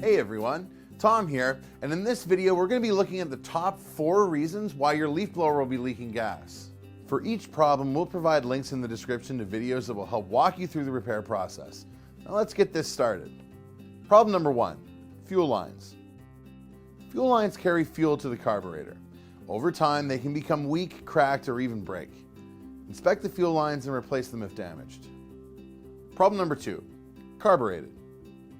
Hey everyone, Tom here, and in this video we're going to be looking at the top 4 reasons why your leaf blower will be leaking gas. For each problem, we'll provide links in the description to videos that will help walk you through the repair process. Now let's get this started. Problem number 1, fuel lines. Fuel lines carry fuel to the carburetor. Over time, they can become weak, cracked, or even break. Inspect the fuel lines and replace them if damaged. Problem number 2, carbureted.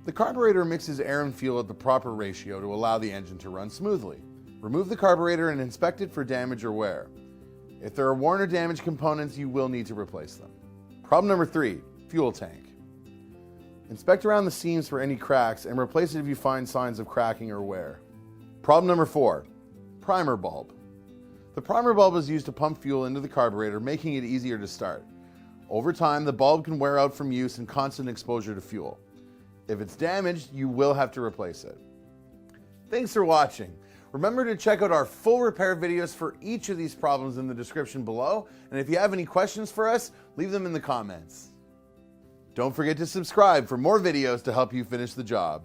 The carburetor mixes air and fuel at the proper ratio to allow the engine to run smoothly. Remove the carburetor and inspect it for damage or wear. If there are worn or damaged components, you will need to replace them. Problem number 3, fuel tank. Inspect around the seams for any cracks and replace it if you find signs of cracking or wear. Problem number 4, primer bulb. The primer bulb is used to pump fuel into the carburetor, making it easier to start. Over time, the bulb can wear out from use and constant exposure to fuel. If it's damaged, you will have to replace it. Thanks for watching. Remember to check out our full repair videos for each of these problems in the description below, and if you have any questions for us, leave them in the comments. Don't forget to subscribe for more videos to help you finish the job.